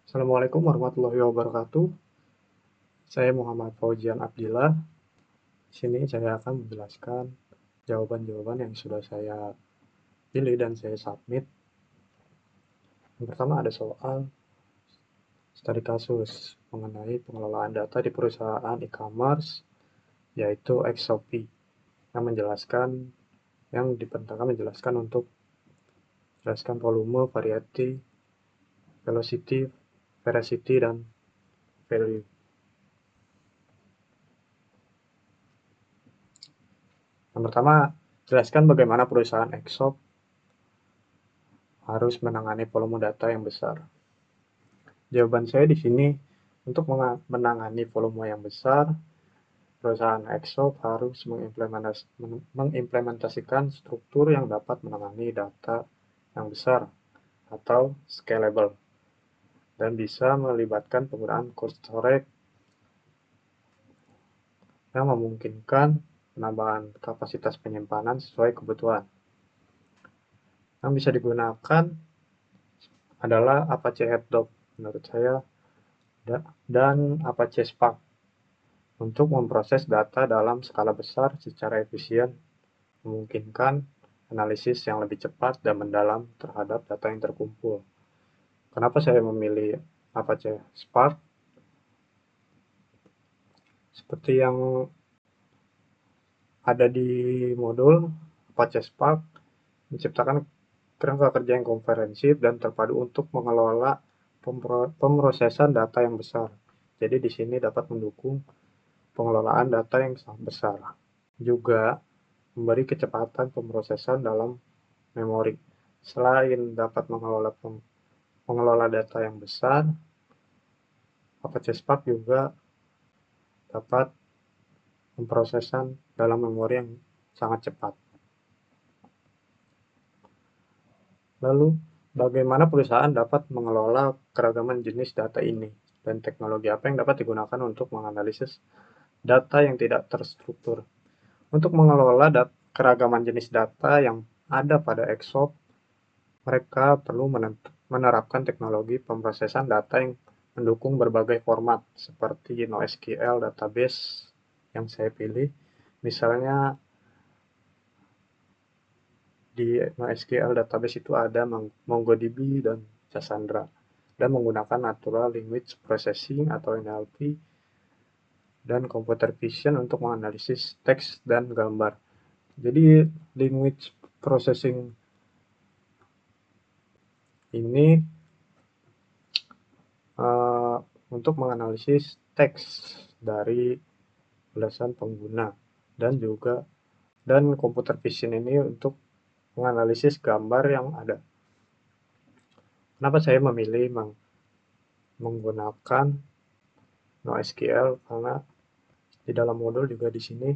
Assalamualaikum warahmatullahi wabarakatuh. Saya Muhammad Fauzian Abdillah. Di sini saya akan menjelaskan jawaban-jawaban yang sudah saya pilih dan saya submit. Yang pertama ada soal studi kasus mengenai pengelolaan data di perusahaan e-commerce, yaitu Xshopee, yang diperintahkan menjelaskan untuk menjelaskan volume, variety, velocity, veracity, dan value. Yang pertama, jelaskan bagaimana perusahaan Xshop harus menangani volume data yang besar. Jawaban saya di sini, untuk menangani volume yang besar, perusahaan Xshop harus mengimplementasikan struktur yang dapat menangani data yang besar atau scalable, dan bisa melibatkan penggunaan cold storage yang memungkinkan penambahan kapasitas penyimpanan sesuai kebutuhan. Yang bisa digunakan adalah Apache Hadoop menurut saya, dan Apache Spark untuk memproses data dalam skala besar secara efisien, memungkinkan analisis yang lebih cepat dan mendalam terhadap data yang terkumpul. Kenapa saya memilih Apache Spark? Seperti yang ada di modul, Apache Spark menciptakan kerangka kerja yang komprehensif dan terpadu untuk mengelola pemrosesan data yang besar. Jadi di sini dapat mendukung pengelolaan data yang sangat besar. Juga memberi kecepatan pemrosesan dalam memori. Selain dapat mengelola data yang besar, Apache Spark juga dapat pemrosesan dalam memori yang sangat cepat. Lalu, bagaimana perusahaan dapat mengelola keragaman jenis data ini, dan teknologi apa yang dapat digunakan untuk menganalisis data yang tidak terstruktur? Untuk mengelola keragaman jenis data yang ada pada Xshop, mereka perlu menerapkan teknologi pemrosesan data yang mendukung berbagai format, seperti NoSQL database yang saya pilih. Misalnya di NoSQL database itu ada MongoDB dan Cassandra, dan menggunakan Natural Language Processing atau NLP dan Computer Vision untuk menganalisis teks dan gambar. Jadi language processing ini untuk menganalisis teks dari belasan pengguna, dan computer vision ini untuk menganalisis gambar yang ada. Kenapa saya memilih menggunakan NoSQL? Karena di dalam modul juga di sini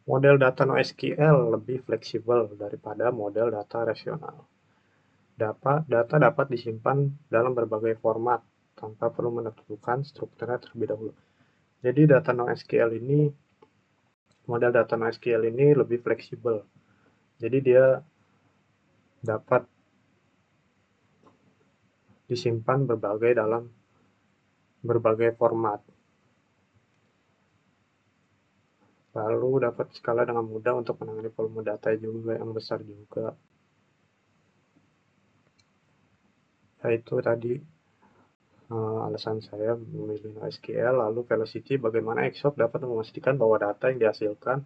model data NoSQL lebih fleksibel daripada model data rasional. Data dapat disimpan dalam berbagai format tanpa perlu menentukan strukturnya terlebih dahulu. Jadi model data NoSQL ini lebih fleksibel. Jadi dia dapat disimpan dalam berbagai format. Lalu dapat skala dengan mudah untuk menangani volume data juga yang besar juga. Itu tadi alasan saya memilih NoSQL. Lalu velocity, bagaimana Xshop dapat memastikan bahwa data yang dihasilkan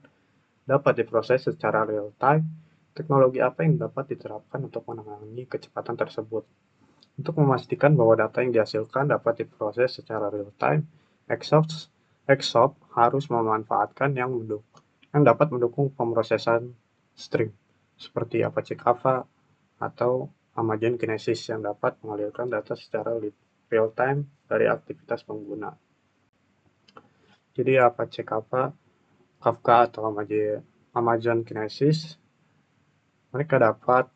dapat diproses secara real time. Teknologi apa yang dapat diterapkan untuk menangani kecepatan tersebut? Untuk memastikan bahwa data yang dihasilkan dapat diproses secara real time, Xshop harus memanfaatkan yang dapat mendukung pemrosesan string, seperti Apache Kafka atau Amazon Kinesis yang dapat mengalirkan data secara real time dari aktivitas pengguna. Jadi Apache Kafka atau Amazon Kinesis, mereka dapat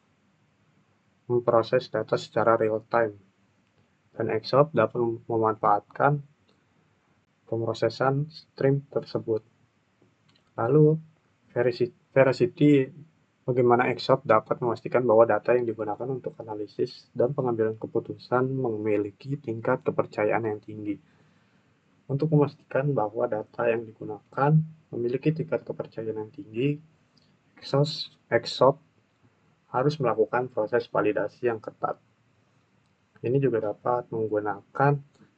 memproses data secara real time, dan Xcop dapat memanfaatkan pemrosesan stream tersebut. Lalu, Veracity, bagaimana Xcop dapat memastikan bahwa data yang digunakan untuk analisis dan pengambilan keputusan memiliki tingkat kepercayaan yang tinggi. Untuk memastikan bahwa data yang digunakan memiliki tingkat kepercayaan yang tinggi, Xcop harus melakukan proses validasi yang ketat. Ini juga dapat menggunakan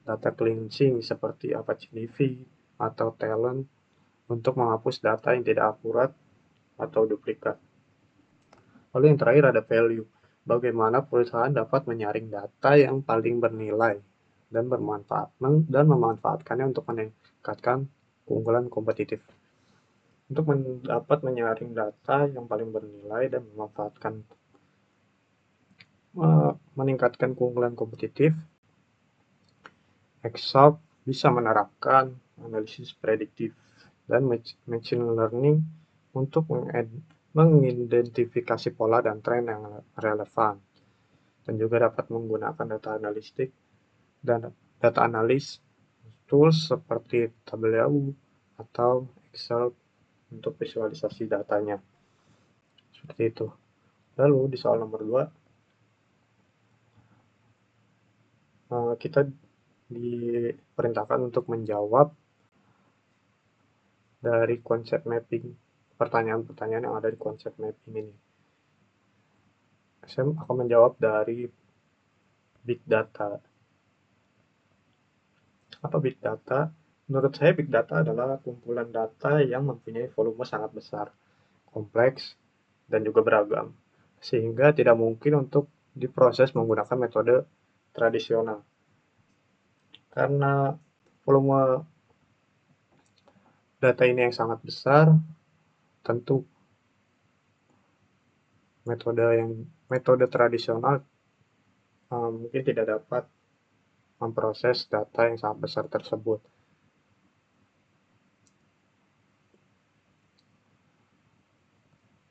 data cleansing seperti Apache DB atau Talent untuk menghapus data yang tidak akurat atau duplikat. Lalu yang terakhir ada value. Bagaimana perusahaan dapat menyaring data yang paling bernilai dan memanfaatkannya untuk meningkatkan keunggulan kompetitif. Untuk dapat menyaring data yang paling bernilai dan meningkatkan keunggulan kompetitif, Xcop bisa menerapkan analisis prediktif dan machine learning untuk mengidentifikasi pola dan tren yang relevan, dan juga dapat menggunakan data analitik dan data analis tools seperti Tableau atau Excel untuk visualisasi datanya. Seperti itu. Lalu di soal nomor 2, kita diperintahkan untuk menjawab dari konsep mapping, pertanyaan-pertanyaan yang ada di konsep mapping ini. Saya akan menjawab dari big data. Apa big data? Menurut saya big data adalah kumpulan data yang mempunyai volume sangat besar, kompleks, dan juga beragam, sehingga tidak mungkin untuk diproses menggunakan metode tradisional. Karena volume data ini yang sangat besar, tentu metode tradisional mungkin tidak dapat memproses data yang sangat besar tersebut.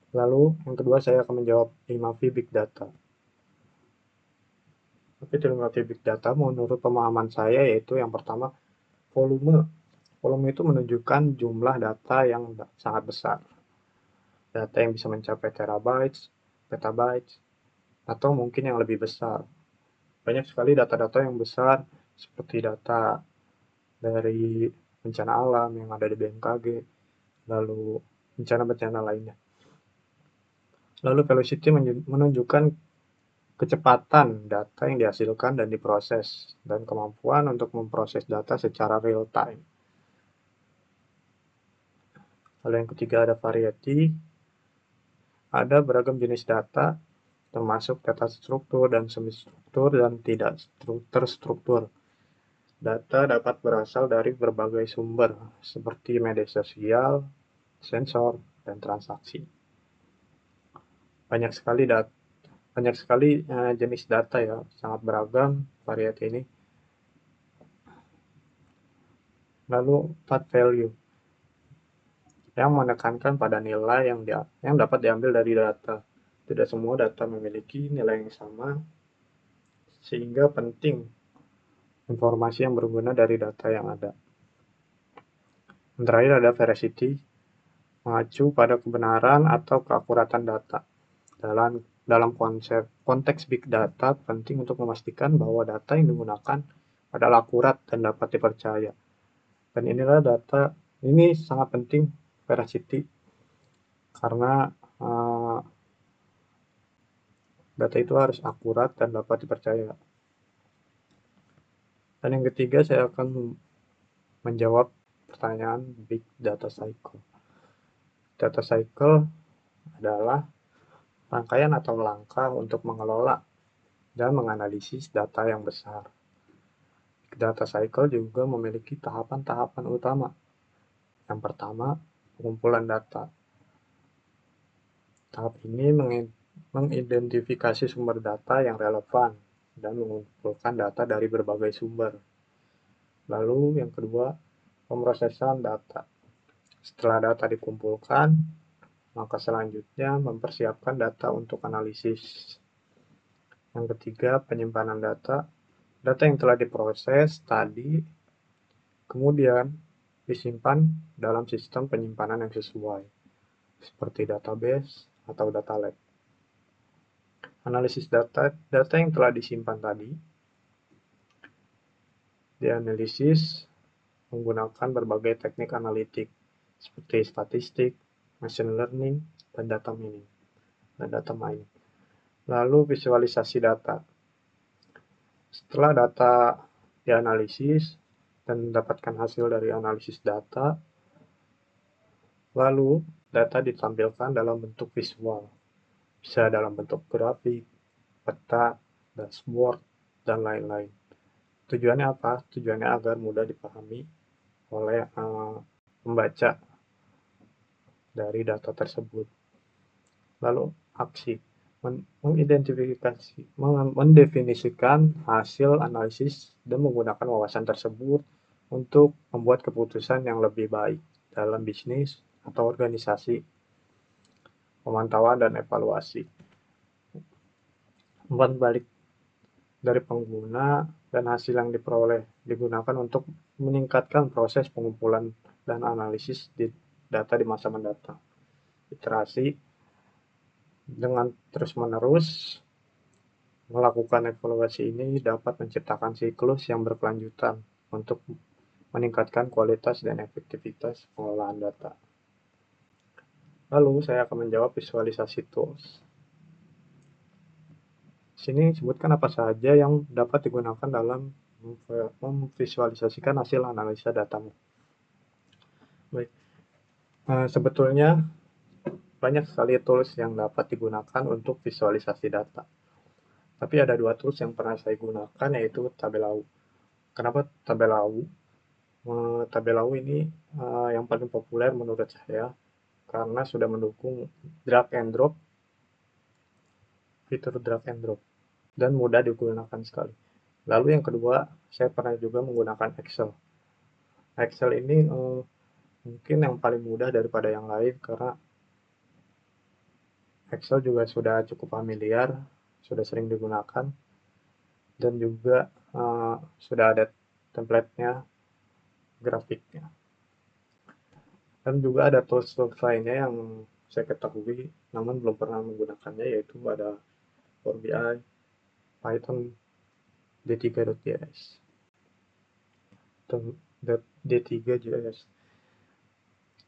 Lalu yang kedua, saya akan menjawab 5V Big Data. Tapi 5V Big Data menurut pemahaman saya yaitu yang pertama, volume. Volume itu menunjukkan jumlah data yang sangat besar. Data yang bisa mencapai terabytes, petabytes, atau mungkin yang lebih besar. Banyak sekali data-data yang besar seperti data dari bencana alam yang ada di BMKG, lalu bencana-bencana lainnya. Lalu velocity menunjukkan kecepatan data yang dihasilkan dan diproses, dan kemampuan untuk memproses data secara real time. Lalu yang ketiga ada variety. Ada beragam jenis data, termasuk data struktur dan semi-struktur dan tidak terstruktur. Data dapat berasal dari berbagai sumber, seperti media sosial, sensor, dan transaksi. Banyak sekali jenis data ya, sangat beragam variasi ini. Lalu 4 value yang menekankan pada nilai yang dapat diambil dari data. Tidak semua data memiliki nilai yang sama, sehingga penting informasi yang berguna dari data yang ada. Yang terakhir ada veracity, mengacu pada kebenaran atau keakuratan data. Dalam konteks big data, penting untuk memastikan bahwa data yang digunakan adalah akurat dan dapat dipercaya. Dan ini sangat penting, veracity, karena data itu harus akurat dan dapat dipercaya. Dan yang ketiga, saya akan menjawab pertanyaan big data cycle. Data cycle adalah rangkaian atau langkah untuk mengelola dan menganalisis data yang besar. Data cycle juga memiliki tahapan-tahapan utama. Yang pertama, pengumpulan data. Tahap ini mengidentifikasi sumber data yang relevan dan mengumpulkan data dari berbagai sumber. Lalu yang kedua, pemrosesan data. Setelah data dikumpulkan, maka selanjutnya mempersiapkan data untuk analisis. Yang ketiga, penyimpanan data. Data yang telah diproses tadi kemudian disimpan dalam sistem penyimpanan yang sesuai, seperti database atau data lake. Analisis data yang telah disimpan tadi dianalisis menggunakan berbagai teknik analitik seperti statistik, machine learning, dan data mining. Lalu visualisasi data. Setelah data dianalisis dan mendapatkan hasil dari analisis data, lalu data ditampilkan dalam bentuk visual, bisa dalam bentuk grafik, peta, dashboard, dan lain-lain. Tujuannya apa? Tujuannya agar mudah dipahami oleh pembaca dari data tersebut. Lalu aksi, mendefinisikan hasil analisis dan menggunakan wawasan tersebut untuk membuat keputusan yang lebih baik dalam bisnis atau organisasi, pemantauan dan evaluasi. Umpan balik dari pengguna dan hasil yang diperoleh digunakan untuk meningkatkan proses pengumpulan dan analisis data di masa mendatang. Iterasi dengan terus-menerus melakukan evaluasi ini dapat menciptakan siklus yang berkelanjutan untuk meningkatkan kualitas dan efektivitas pengelolaan data. Lalu saya akan menjawab visualisasi tools. Sini sebutkan apa saja yang dapat digunakan dalam memvisualisasikan hasil analisa datamu. Baik, sebetulnya banyak sekali tools yang dapat digunakan untuk visualisasi data. Tapi ada dua tools yang pernah saya gunakan, yaitu Tabelau. Kenapa Tabelau? Tabelau ini yang paling populer menurut saya karena sudah mendukung drag and drop, fitur drag and drop, dan mudah digunakan sekali. Lalu yang kedua, saya pernah juga menggunakan Excel. Excel ini mungkin yang paling mudah daripada yang lain karena Excel juga sudah cukup familiar, sudah sering digunakan, dan juga sudah ada template-nya, grafiknya. Dan juga ada tools-tools lainnya yang saya ketahui namun belum pernah menggunakannya, yaitu ada Power BI, Python, D3.js, D3.js.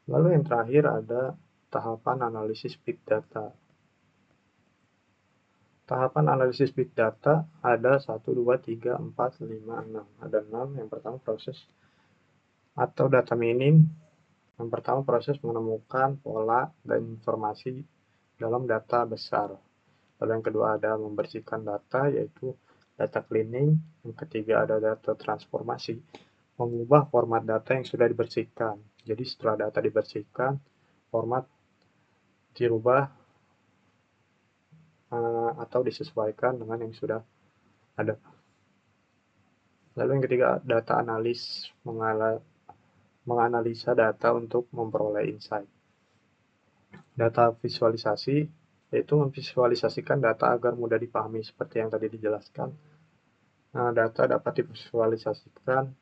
Lalu yang terakhir ada tahapan analisis big data. Tahapan analisis big data ada 1, 2, 3, 4, 5, 6. Ada 6. Yang pertama proses atau data mining. Yang pertama proses menemukan pola dan informasi dalam data besar. Lalu yang kedua ada membersihkan data, yaitu data cleaning. Yang ketiga ada data transformasi, mengubah format data yang sudah dibersihkan. Jadi setelah data dibersihkan, format dirubah atau disesuaikan dengan yang sudah ada. Lalu yang ketiga, data analis, menganalisa data untuk memperoleh insight. Data visualisasi, yaitu memvisualisasikan data agar mudah dipahami seperti yang tadi dijelaskan. Data dapat divisualisasikan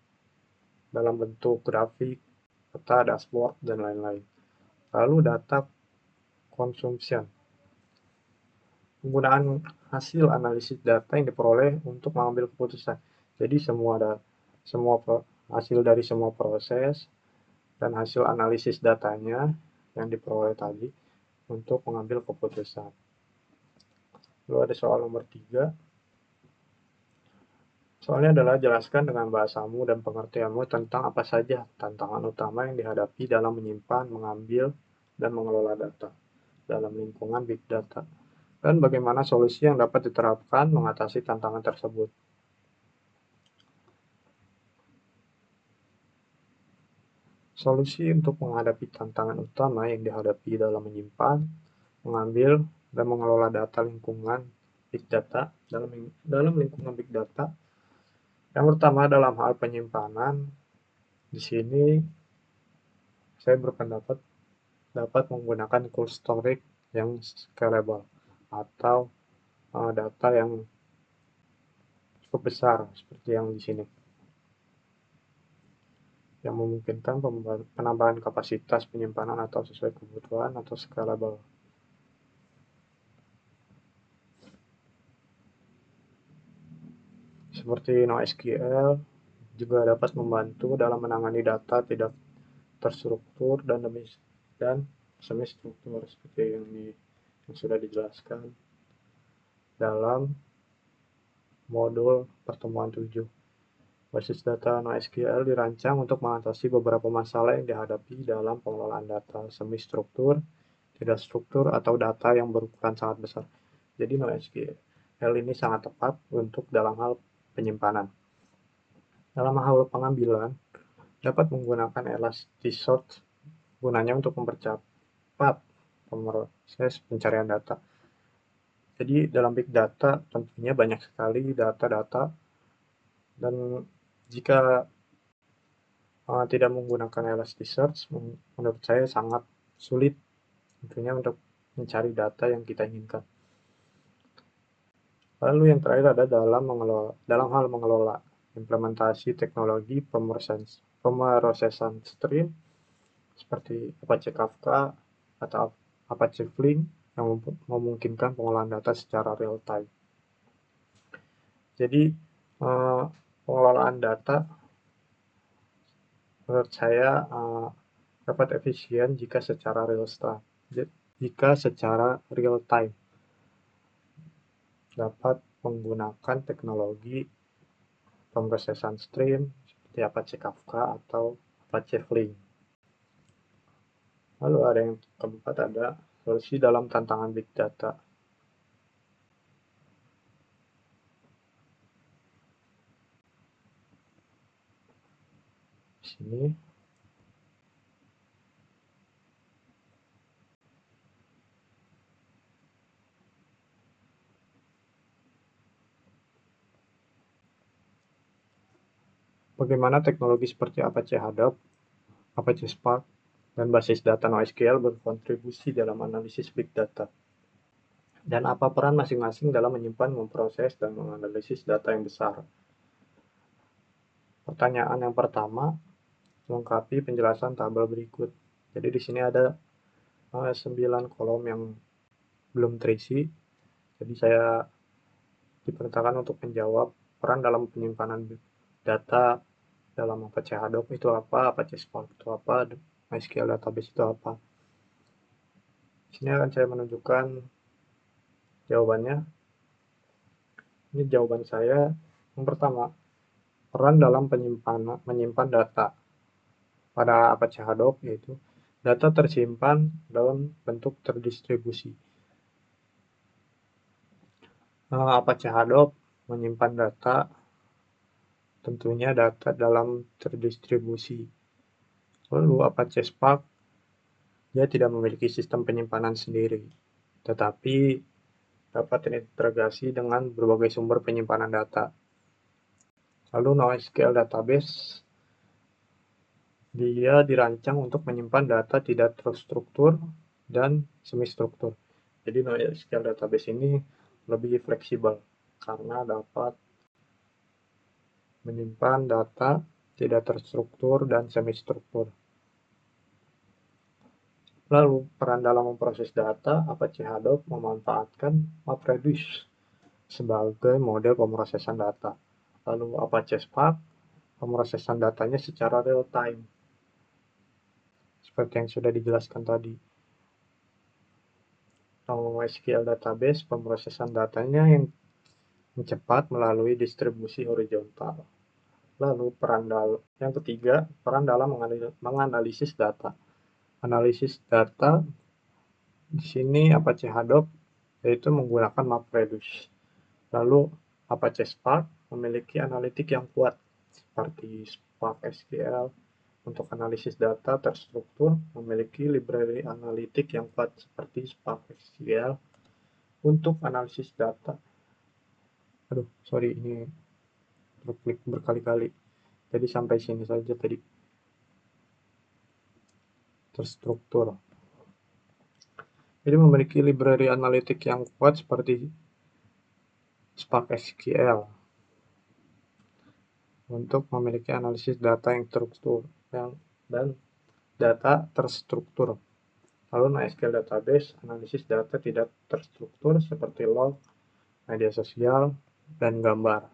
dalam bentuk grafik, peta, dashboard, dan lain-lain. Lalu data consumption, penggunaan hasil analisis data yang diperoleh untuk mengambil keputusan. Jadi semua hasil dari semua proses dan hasil analisis datanya yang diperoleh tadi untuk mengambil keputusan. Lalu ada soal nomor 3. Soalnya adalah jelaskan dengan bahasamu dan pengertianmu tentang apa saja tantangan utama yang dihadapi dalam menyimpan, mengambil, dan mengelola data dalam lingkungan big data, dan bagaimana solusi yang dapat diterapkan mengatasi tantangan tersebut. Solusi untuk menghadapi tantangan utama yang dihadapi dalam menyimpan, mengambil, dan mengelola data lingkungan big data dalam lingkungan big data. Yang pertama dalam hal penyimpanan, di sini saya berpendapat dapat menggunakan cold storage yang scalable atau data yang cukup besar seperti yang di sini, yang memungkinkan penambahan kapasitas penyimpanan atau sesuai kebutuhan atau scalable. Seperti NoSQL juga dapat membantu dalam menangani data tidak terstruktur dan semi struktur seperti yang sudah dijelaskan dalam modul pertemuan 7. Basis data NoSQL dirancang untuk mengatasi beberapa masalah yang dihadapi dalam pengelolaan data semi struktur, tidak struktur, atau data yang berukuran sangat besar. Jadi NoSQL ini sangat tepat untuk dalam hal penyimpanan. Dalam hal pengambilan, dapat menggunakan Elasticsearch gunanya untuk mempercepat proses pencarian data. Jadi dalam big data tentunya banyak sekali data-data, dan jika tidak menggunakan Elasticsearch, menurut saya sangat sulit tentunya untuk mencari data yang kita inginkan. Lalu yang terakhir ada dalam hal mengelola implementasi teknologi pemrosesan stream seperti Apache Kafka atau Apache Flink yang memungkinkan pengolahan data secara real time. Jadi pengelolaan data menurut saya dapat efisien jika secara real time dapat menggunakan teknologi pemrosesan stream seperti Apache Kafka atau Apache Flink. Lalu ada yang keempat, ada solusi dalam tantangan big data. Di sini bagaimana teknologi seperti Apache Hadoop, Apache Spark, dan basis data NoSQL berkontribusi dalam analisis big data, dan apa peran masing-masing dalam menyimpan, memproses, dan menganalisis data yang besar. Pertanyaan yang pertama, lengkapi penjelasan tabel berikut. Jadi di sini ada 9 kolom yang belum terisi. Jadi saya diperintahkan untuk menjawab peran dalam penyimpanan data dalam Apache Hadoop itu apa, Apache Spark itu apa, MySQL database itu apa. Di sini akan saya menunjukkan jawabannya. Ini jawaban saya. Yang pertama, peran dalam menyimpan data pada Apache Hadoop yaitu data tersimpan dalam bentuk terdistribusi. Apache Hadoop menyimpan data, tentunya data dalam terdistribusi. Lalu Apache Spark, dia tidak memiliki sistem penyimpanan sendiri, tetapi dapat terintegrasi dengan berbagai sumber penyimpanan data. Lalu NoSQL database, dia dirancang untuk menyimpan data tidak terstruktur dan semi-struktur. Jadi NoSQL database ini lebih fleksibel karena dapat menyimpan data tidak terstruktur dan semi-struktur. Lalu, peran dalam memproses data, Apache Hadoop memanfaatkan MapReduce sebagai model pemrosesan data. Lalu Apache Spark, pemrosesan datanya secara real time, seperti yang sudah dijelaskan tadi. NoSQL database, pemrosesan datanya yang cepat melalui distribusi horizontal. Lalu yang ketiga, peran dalam menganalisis data. Analisis data di sini Apache Hadoop yaitu menggunakan MapReduce. Lalu Apache Spark memiliki analitik yang kuat seperti Spark SQL. Untuk analisis data terstruktur memiliki library analitik yang kuat seperti Spark SQL. Untuk analisis data, ini klik berkali-kali. Jadi sampai sini saja tadi. Terstruktur. Jadi memiliki library analitik yang kuat seperti Spark SQL. untuk memiliki analisis data yang dan data terstruktur. Lalu NoSQL database analisis data tidak terstruktur seperti log, media sosial, dan gambar.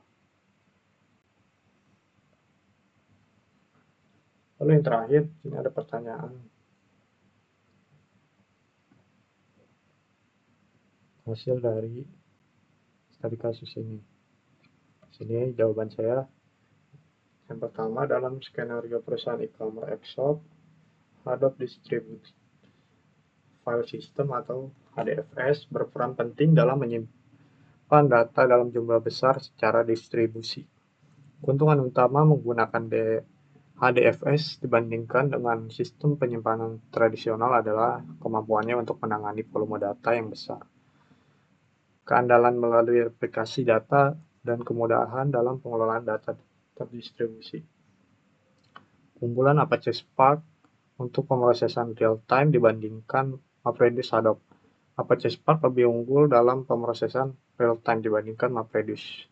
Lalu yang terakhir, ini ada pertanyaan. Hasil dari studi kasus ini. Sini jawaban saya. Yang pertama, dalam skenario perusahaan e-commerce Xshop, Adobe Distributed File System atau HDFS berperan penting dalam menyimpan data dalam jumlah besar secara distribusi. Keuntungan utama menggunakan HDFS dibandingkan dengan sistem penyimpanan tradisional adalah kemampuannya untuk menangani volume data yang besar, keandalan melalui replikasi data, dan kemudahan dalam pengelolaan data terdistribusi. Keunggulan Apache Spark untuk pemrosesan real-time dibandingkan MapReduce Hadoop. Apache Spark lebih unggul dalam pemrosesan real-time dibandingkan MapReduce.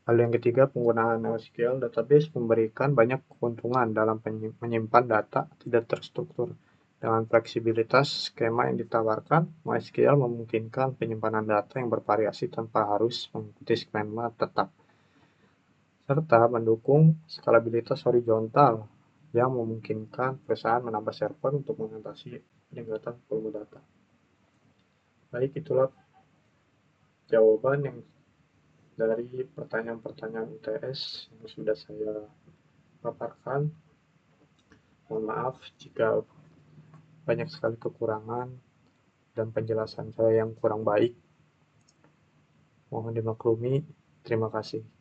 Lalu yang ketiga, penggunaan NoSQL database memberikan banyak keuntungan dalam menyimpan data tidak terstruktur. Dengan fleksibilitas skema yang ditawarkan, NoSQL memungkinkan penyimpanan data yang bervariasi tanpa harus mengikuti skema tetap, serta mendukung skalabilitas horizontal yang memungkinkan perusahaan menambah server untuk mengatasi peningkatan volume data. Baik, itulah jawaban yang dari pertanyaan-pertanyaan UTS yang sudah saya paparkan. Mohon maaf jika banyak sekali kekurangan dan penjelasan saya yang kurang baik. Mohon dimaklumi. Terima kasih.